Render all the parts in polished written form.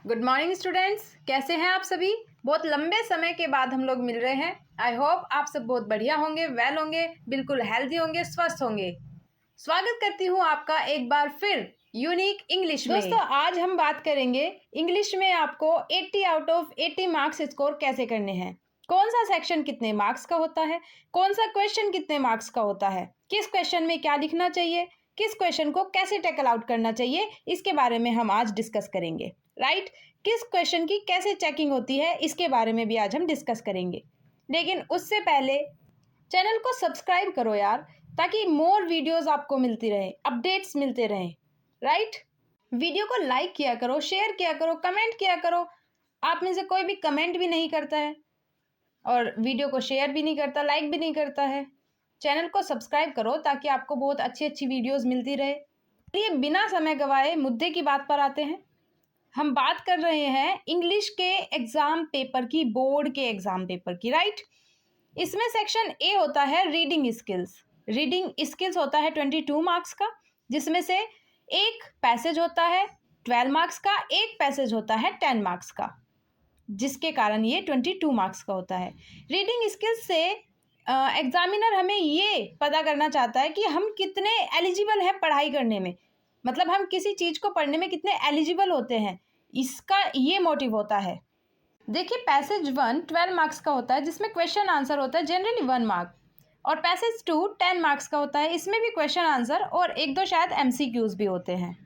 Good morning students, कैसे हैं आप सभी। बहुत लंबे समय के बाद हम लोग मिल रहे हैं। आई होप आप सब बहुत बढ़िया होंगे, वेल होंगे, बिल्कुल हेल्दी होंगे, स्वस्थ होंगे। स्वागत करती हूँ आपका एक बार फिर यूनिक इंग्लिश में। दोस्तों, आज हम बात करेंगे इंग्लिश में आपको 80 आउट ऑफ 80 मार्क्स स्कोर कैसे करने हैं, कौन सा सेक्शन कितने मार्क्स का होता है, कौन सा क्वेश्चन कितने मार्क्स का होता है, किस क्वेश्चन में क्या लिखना चाहिए, किस क्वेश्चन को कैसे टैकल आउट करना चाहिए, इसके बारे में हम आज डिस्कस करेंगे। राइट, किस क्वेश्चन की कैसे चेकिंग होती है, इसके बारे में भी आज हम डिस्कस करेंगे। लेकिन उससे पहले चैनल को सब्सक्राइब करो यार, ताकि मोर वीडियोस आपको मिलती रहे, अपडेट्स मिलते रहें। राइट, वीडियो को लाइक किया करो, शेयर किया करो, कमेंट किया करो। आप में से कोई भी कमेंट भी नहीं करता है और वीडियो को शेयर भी नहीं करता, लाइक भी नहीं करता है। चैनल को सब्सक्राइब करो ताकि आपको बहुत अच्छी अच्छी वीडियोस मिलती रहे। ये बिना समय गवाए मुद्दे की बात पर आते हैं। हम बात कर रहे हैं इंग्लिश के एग्जाम पेपर की, बोर्ड के एग्जाम पेपर की। राइट, इसमें सेक्शन ए होता है रीडिंग स्किल्स। रीडिंग स्किल्स होता है 22 मार्क्स का, जिसमें से एक पैसेज होता है 12 मार्क्स का, एक पैसेज होता है 10 मार्क्स का, जिसके कारण ये 22 मार्क्स का होता है। रीडिंग स्किल्स से एग्जामिनर हमें ये पता करना चाहता है कि हम कितने एलिजिबल हैं पढ़ाई करने में, मतलब हम किसी चीज़ को पढ़ने में कितने एलिजिबल होते हैं, इसका ये मोटिव होता है। देखिए, पैसेज 1 12 मार्क्स का होता है, जिसमें क्वेश्चन आंसर होता है जनरली 1 मार्क, और पैसेज 2 10 मार्क्स का होता है, इसमें भी क्वेश्चन आंसर और एक दो शायद MCQs भी होते हैं।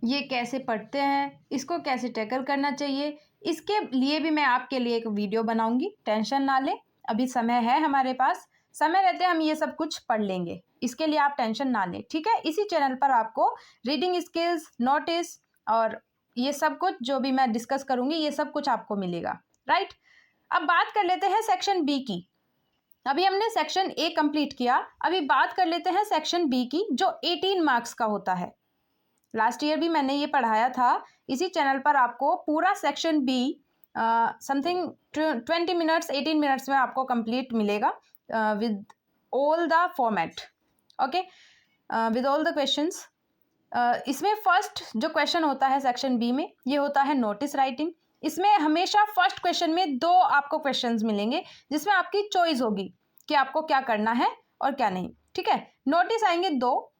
ये कैसे पढ़ते हैं, इसको कैसे टैकल करना चाहिए, इसके लिए भी मैं आपके लिए एक वीडियो बनाऊंगी। टेंशन ना लें, अभी समय है हमारे पास, समय रहते हम ये सब कुछ पढ़ लेंगे, इसके लिए आप टेंशन ना लें। ठीक है, इसी चैनल पर आपको रीडिंग स्किल्स, नोटिस और ये सब कुछ जो भी मैं डिस्कस करूंगी, ये सब कुछ आपको मिलेगा। राइट, अब बात कर लेते हैं सेक्शन बी की। अभी हमने सेक्शन ए कंप्लीट किया, अभी बात कर लेते हैं सेक्शन बी की, जो 18 मार्क्स का होता है। लास्ट ईयर भी मैंने ये पढ़ाया था इसी चैनल पर। आपको पूरा section be something 20 minutes 18 minutes में आपको कंप्लीट मिलेगा with all the format. Okay, with all the questions. इसमें फर्स्ट जो क्वेश्चन होता है सेक्शन बी में, ये होता है नोटिस राइटिंग। इसमें हमेशा फर्स्ट क्वेश्चन में दो आपको क्वेश्चंस मिलेंगे, जिसमें आपकी चॉइस होगी कि आपको क्या करना है और क्या नहीं। ठीक है, नोटिस आएंगे दो,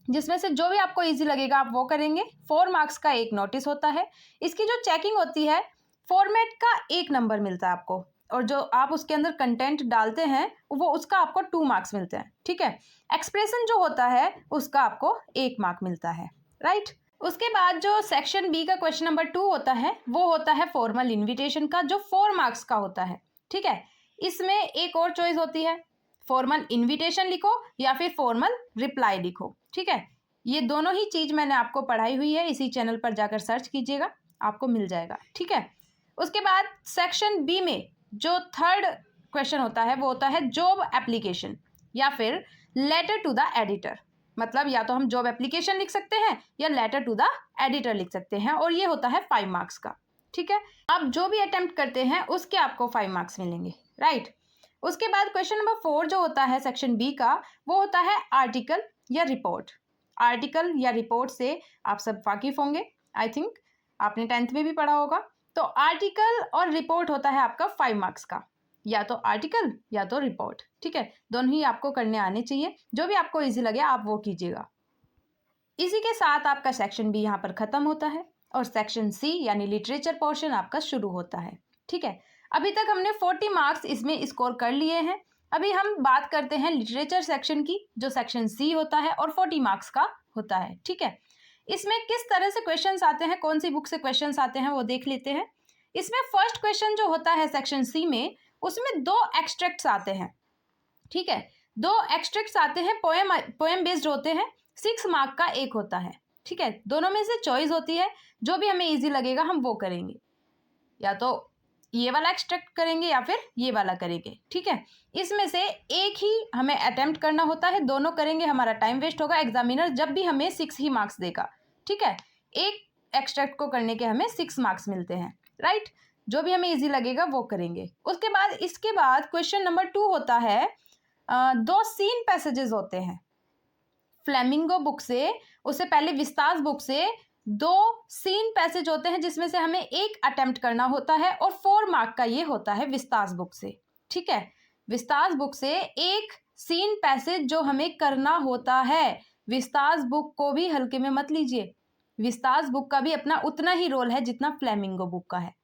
जिसमें से जो भी आपको इजी लगेगा आप वो करेंगे। 4 मार्क्स का एक नोटिस होता है। इसकी जो चेकिंग होती है, फॉर्मेट का 1 नंबर मिलता है आपको, और जो आप उसके अंदर कंटेंट डालते हैं वो उसका आपको 2 मार्क्स मिलते हैं। ठीक है, एक्सप्रेशन जो होता है उसका आपको 1 मार्क मिलता है। राइट, उसके बाद जो सेक्शन बी का क्वेश्चन नंबर 2 होता है, वो होता है फॉर्मल इन्विटेशन का, जो 4 मार्क्स का होता है। ठीक है, इसमें एक और चॉइस होती है, फॉर्मल इन्विटेशन लिखो या फिर फॉर्मल रिप्लाई लिखो। ठीक है, ये दोनों ही चीज़ मैंने आपको पढ़ाई हुई है, इसी चैनल पर जाकर सर्च कीजिएगा, आपको मिल जाएगा। ठीक है, उसके बाद सेक्शन बी में जो थर्ड क्वेश्चन होता है वो होता है जॉब एप्लीकेशन या फिर लेटर टू द एडिटर। मतलब या तो हम जॉब एप्लीकेशन लिख सकते हैं या लेटर टू द एडिटर लिख सकते हैं, और ये होता है 5 मार्क्स का। ठीक है, आप जो भी अटेम्प्ट करते हैं उसके आपको 5 मार्क्स मिलेंगे। राइट, उसके बाद क्वेश्चन नंबर 4 जो होता है सेक्शन बी का, वो होता है आर्टिकल या रिपोर्ट। आर्टिकल या रिपोर्ट से आप सब वाकिफ होंगे, आई थिंक आपने 10th में भी पढ़ा होगा। तो आर्टिकल और रिपोर्ट होता है आपका 5 मार्क्स का, या तो आर्टिकल या तो रिपोर्ट। ठीक है, दोनों ही आपको करने आने चाहिए, जो भी आपको इजी लगे आप वो कीजिएगा। इसी के साथ आपका सेक्शन बी यहाँ पर खत्म होता है और सेक्शन सी यानी लिटरेचर पोर्शन आपका शुरू होता है। ठीक है, अभी तक हमने 40 मार्क्स इसमें स्कोर कर लिए हैं। अभी हम बात करते हैं लिटरेचर सेक्शन की, जो सेक्शन सी होता है और 40 मार्क्स का होता है। ठीक है, इसमें किस तरह से क्वेश्चंस आते हैं, कौन सी बुक से क्वेश्चंस आते हैं वो देख लेते हैं। इसमें फर्स्ट क्वेश्चन जो होता है सेक्शन सी में, उसमें 2 एक्सट्रैक्ट्स आते हैं। ठीक है, 2 एक्सट्रैक्ट्स आते हैं, पोएम बेस्ड होते हैं, 6 मार्क का एक होता है। ठीक है, दोनों में से चॉइस होती है, जो भी हमें इजी लगेगा हम वो करेंगे, या तो ये वाला एक्सट्रैक्ट करेंगे या फिर ये वाला करेंगे। ठीक है, इसमें से एक ही हमें अटेम्प्ट करना होता है, दोनों करेंगे हमारा टाइम वेस्ट होगा। एग्जामिनर जब भी हमें 6 ही मार्क्स देगा। ठीक है, एक एक्सट्रैक्ट को करने के हमें 6 मार्क्स मिलते हैं। राइट, जो भी हमें इजी लगेगा वो करेंगे। उसके बाद इसके बाद क्वेश्चन नंबर 2 होता है, 2 सीन पैसेजेस होते हैं फ्लेमिंगो बुक से, उससे पहले विस्तास बुक से 2 सीन पैसेज होते हैं जिसमें से हमें एक अटेम्प्ट करना होता है और 4 मार्क का ये होता है विस्तास बुक से। ठीक है, विस्तास बुक से एक सीन पैसेज जो हमें करना होता है। विस्तास बुक को भी हल्के में मत लीजिए, विस्तास बुक का भी अपना उतना ही रोल है जितना फ्लेमिंगो बुक का है।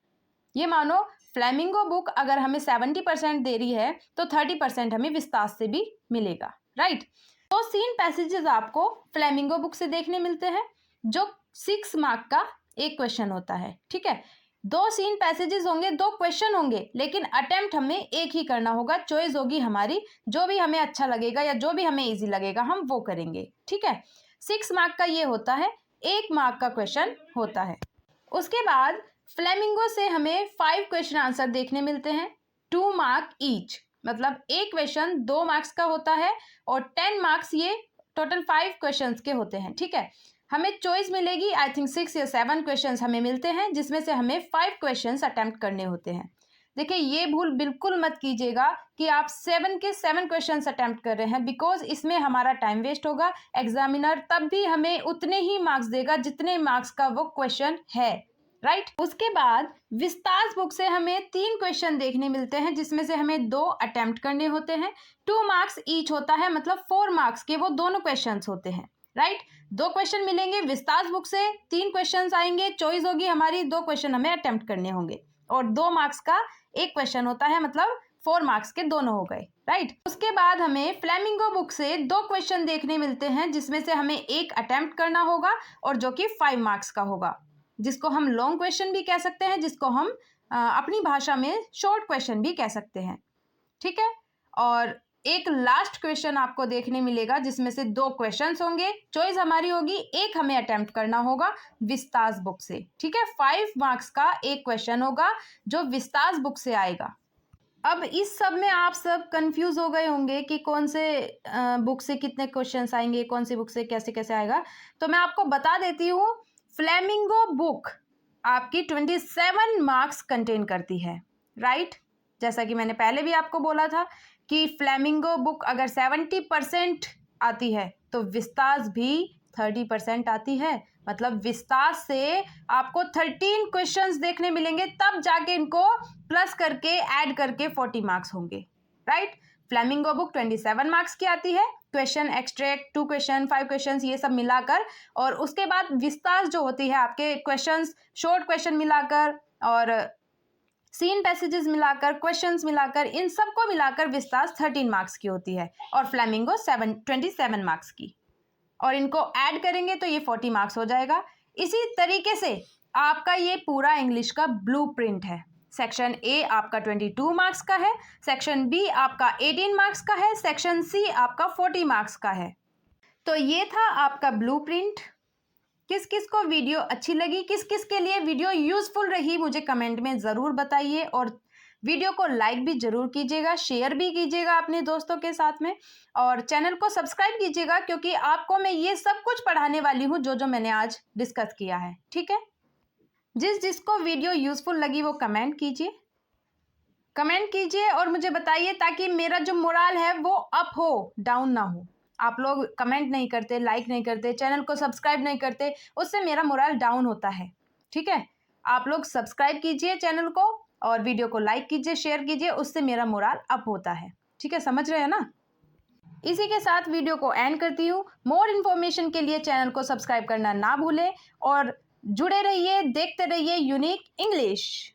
ये मानो फ्लेमिंगो बुक अगर हमें 70% दे रही है तो 30% हमें विस्तास से भी मिलेगा, राइट। तो सीन पैसेजेस आपको फ्लेमिंगो बुक से देखने मिलते हैं जो 6 मार्क का एक क्वेश्चन होता है। ठीक है, 2 सीन पैसेजेस होंगे, 2 क्वेश्चन होंगे, लेकिन अटेम्प्ट हमें एक ही करना होगा। चॉइस होगी हमारी, जो भी हमें अच्छा लगेगा या जो भी हमें इजी लगेगा हम वो करेंगे। ठीक है, 6 मार्क का ये होता है, 1 मार्क का क्वेश्चन होता है। उसके बाद फ्लेमिंगो से हमें 5 क्वेश्चन आंसर देखने मिलते हैं, 2 मार्क ईच, मतलब एक क्वेश्चन 2 मार्क्स का होता है और 10 मार्क्स ये टोटल 5 क्वेश्चंस के होते हैं। ठीक है, हमें चॉइस मिलेगी, आई थिंक 6 या 7 क्वेश्चंस हमें मिलते हैं जिसमें से हमें 5 क्वेश्चंस अटेम्प्ट करने होते हैं। देखिए, ये भूल बिल्कुल मत कीजिएगा कि आप 7 के 7 क्वेश्चंस अटेम्प्ट कर रहे हैं, बिकॉज इसमें हमारा टाइम वेस्ट होगा। एग्जामिनर तब भी हमें उतने ही मार्क्स देगा जितने मार्क्स का वो क्वेश्चन है, राइट। उसके बाद विस्तास बुक से हमें 3 क्वेश्चन देखने मिलते हैं जिसमें से हमें 2 अटेम्प्ट करने होते हैं, 2 मार्क्स ईच होता है, मतलब 4 मार्क्स के वो दोनों क्वेश्चन होते हैं, राइट। 2 क्वेश्चन मिलेंगे विस्तास बुक से, 3 क्वेश्चन आएंगे, चॉइस होगी हमारी, 2 क्वेश्चन हमें अटेम्प्ट करने होंगे और 2 मार्क्स का एक क्वेश्चन होता है, मतलब 4 मार्क्स के दोनों हो गए, राइट। उसके बाद हमें फ्लेमिंगो बुक से 2 क्वेश्चन देखने मिलते हैं जिसमें से हमें एक अटेम्प्ट करना होगा और जो कि 5 मार्क्स का होगा, जिसको हम लॉन्ग क्वेश्चन भी कह सकते हैं, जिसको हम अपनी भाषा में शॉर्ट क्वेश्चन भी कह सकते हैं। ठीक है, और एक लास्ट क्वेश्चन आपको देखने मिलेगा जिसमें से 2 क्वेश्चंस होंगे, चॉइस हमारी होगी, एक हमें अटेम्प्ट करना होगा विस्तास बुक से। ठीक है, 5 मार्क्स का एक क्वेश्चन होगा जो विस्तास बुक से आएगा। अब इस सब में आप सब कंफ्यूज हो गए होंगे कि कौन से बुक से कितने क्वेश्चंस आएंगे, कौन सी बुक से कैसे कैसे आएगा। तो मैं आपको बता देती हूँ, फ्लेमिंगो बुक आपकी 27 मार्क्स कंटेन करती है, राइट। जैसा कि मैंने पहले भी आपको बोला था कि फ्लेमिंगो बुक अगर 70% आती है तो विस्तास भी 30% आती है, मतलब विस्तास से आपको 13 क्वेश्चंस देखने मिलेंगे, तब जाके इनको प्लस करके ऐड करके 40 मार्क्स होंगे, राइट। फ्लेमिंगो बुक 27 मार्क्स की आती है, क्वेश्चन एक्सट्रैक्ट, 2 क्वेश्चन, 5 क्वेश्चन, ये सब मिलाकर, और उसके बाद विस्तास जो होती है आपके क्वेश्चंस, शॉर्ट क्वेश्चन मिलाकर और सीन पैसेजेस मिलाकर, क्वेश्चंस मिलाकर, इन सबको मिलाकर विस्तास 13 मार्क्स की होती है और फ्लेमिंगो 27 मार्क्स की, और इनको ऐड करेंगे तो ये 40 मार्क्स हो जाएगा। इसी तरीके से आपका ये पूरा इंग्लिश का ब्लूप्रिंट है। सेक्शन ए आपका 22 मार्क्स का है, सेक्शन बी आपका 18 मार्क्स का है, सेक्शन सी आपका 40 मार्क्स का है। तो ये था आपका ब्लूप्रिंट। किस किस को वीडियो अच्छी लगी, किस किस के लिए वीडियो यूजफुल रही, मुझे कमेंट में ज़रूर बताइए, और वीडियो को लाइक भी ज़रूर कीजिएगा, शेयर भी कीजिएगा अपने दोस्तों के साथ में, और चैनल को सब्सक्राइब कीजिएगा क्योंकि आपको मैं ये सब कुछ पढ़ाने वाली हूँ जो जो मैंने आज डिस्कस किया है। ठीक है, जिसको वीडियो यूजफुल लगी वो कमेंट कीजिए और मुझे बताइए ताकि मेरा जो मोरल है वो अप हो, डाउन ना हो। आप लोग कमेंट नहीं करते, लाइक नहीं करते, चैनल को सब्सक्राइब नहीं करते, उससे मेरा मोरल डाउन होता है। ठीक है, आप लोग सब्सक्राइब कीजिए चैनल को और वीडियो को लाइक कीजिए, शेयर कीजिए, उससे मेरा मोरल अप होता है। ठीक है, समझ रहे हैं ना। इसी के साथ वीडियो को एंड करती हूँ। मोर इन्फॉर्मेशन के लिए चैनल को सब्सक्राइब करना ना भूलें और जुड़े रहिए, देखते रहिए यूनिक इंग्लिश।